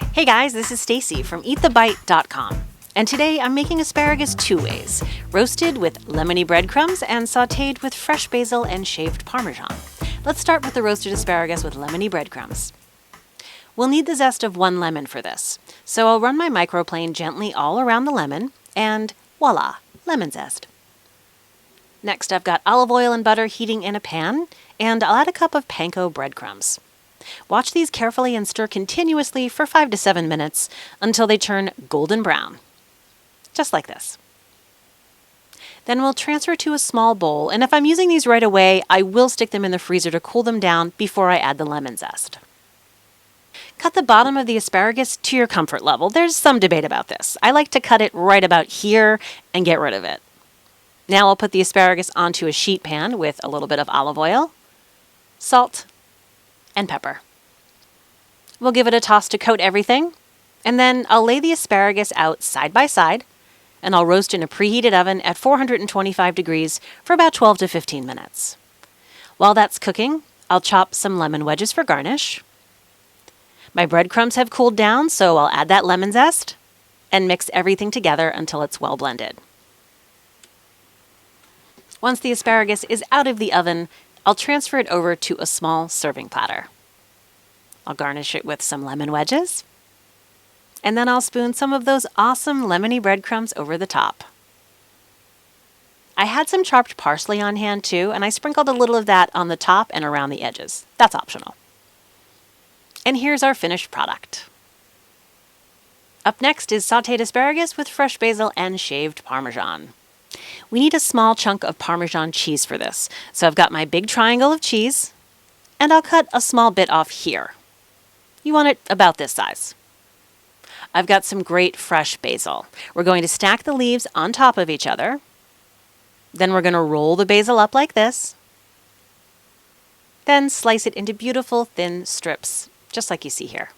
Hey guys, this is Stacy from eatthebite.com. And today I'm making asparagus two ways, roasted with lemony breadcrumbs and sautéed with fresh basil and shaved Parmesan. Let's start with the roasted asparagus with lemony breadcrumbs. We'll need the zest of one lemon for this, so I'll run my microplane gently all around the lemon, and voila, lemon zest. Next I've got olive oil and butter heating in a pan, and I'll add a cup of panko breadcrumbs. Watch these carefully and stir continuously for 5 to 7 minutes until they turn golden brown. Just like this. Then we'll transfer to a small bowl, and if I'm using these right away, I will stick them in the freezer to cool them down before I add the lemon zest. Cut the bottom of the asparagus to your comfort level. There's some debate about this. I like to cut it right about here and get rid of it. Now I'll put the asparagus onto a sheet pan with a little bit of olive oil, salt, and pepper. We'll give it a toss to coat everything, and then I'll lay the asparagus out side by side, and I'll roast in a preheated oven at 425 degrees for about 12 to 15 minutes. While that's cooking, I'll chop some lemon wedges for garnish. My breadcrumbs have cooled down, so I'll add that lemon zest and mix everything together until it's well blended. Once the asparagus is out of the oven, I'll transfer it over to a small serving platter. I'll garnish it with some lemon wedges, and then I'll spoon some of those awesome lemony breadcrumbs over the top. I had some chopped parsley on hand too, and I sprinkled a little of that on the top and around the edges. That's optional. And here's our finished product. Up next is sautéed asparagus with fresh basil and shaved Parmesan. We need a small chunk of Parmesan cheese for this, so I've got my big triangle of cheese, and I'll cut a small bit off here. You want it about this size. I've got some great fresh basil. We're going to stack the leaves on top of each other. Then we're going to roll the basil up like this. Then slice it into beautiful thin strips, just like you see here.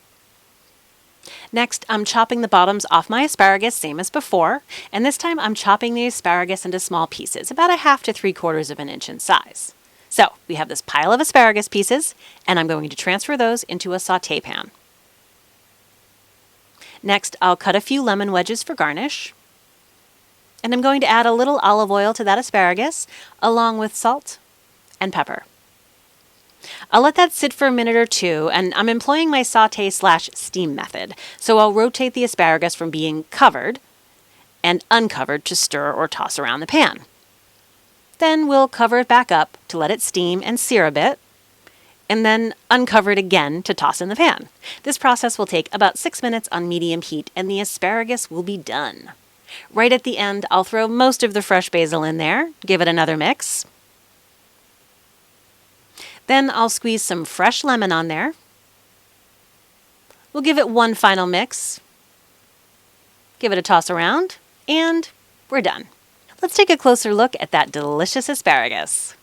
Next, I'm chopping the bottoms off my asparagus, same as before, and this time I'm chopping the asparagus into small pieces, about 1/2 to 3/4 of an inch in size. So, we have this pile of asparagus pieces, and I'm going to transfer those into a sauté pan. Next, I'll cut a few lemon wedges for garnish, and I'm going to add a little olive oil to that asparagus, along with salt and pepper. I'll let that sit for a minute or two, and I'm employing my sauté/steam method, so I'll rotate the asparagus from being covered and uncovered to stir or toss around the pan. Then we'll cover it back up to let it steam and sear a bit, and then uncover it again to toss in the pan. This process will take about 6 minutes on medium heat, and the asparagus will be done. Right at the end, I'll throw most of the fresh basil in there, give it another mix. Then I'll squeeze some fresh lemon on there. We'll give it one final mix. Give it a toss around, and we're done. Let's take a closer look at that delicious asparagus.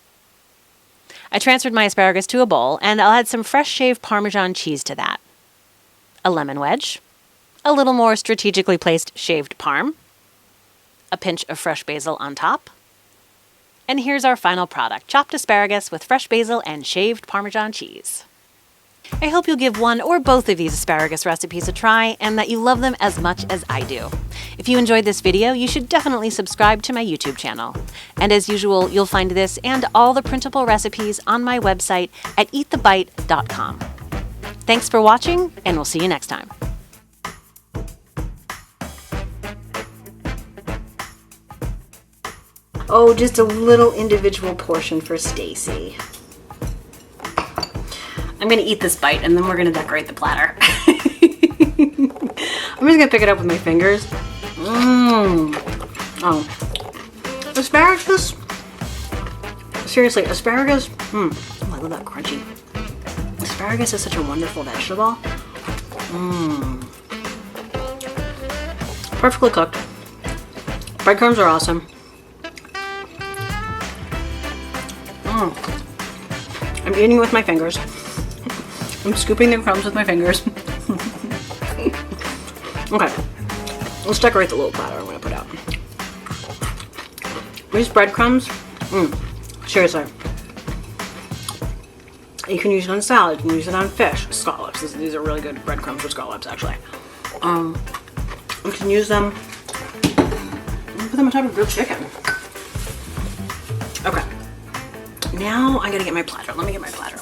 I transferred my asparagus to a bowl, and I'll add some fresh shaved Parmesan cheese to that. A lemon wedge, a little more strategically placed shaved parm, a pinch of fresh basil on top, and here's our final product, chopped asparagus with fresh basil and shaved Parmesan cheese. I hope you'll give one or both of these asparagus recipes a try and that you love them as much as I do. If you enjoyed this video, you should definitely subscribe to my YouTube channel. And as usual, you'll find this and all the printable recipes on my website at eatthebite.com. Thanks for watching, and we'll see you next time. Oh, just a little individual portion for Stacy. I'm gonna eat this bite and then we're gonna decorate the platter. I'm just gonna pick it up with my fingers. Oh. Asparagus? Seriously, asparagus? Oh, I love that crunchy. Asparagus is such a wonderful vegetable. Perfectly cooked. Breadcrumbs are awesome. I'm eating with my fingers. I'm scooping the crumbs with my fingers. Okay, let's decorate the little platter I'm gonna put out. These breadcrumbs, seriously, You can use it on salad, you can use it on fish, scallops. These are really good breadcrumbs for scallops, actually. You can use them, put them on top of grilled chicken. Okay. Now I gotta get my platter. Let me get my platter.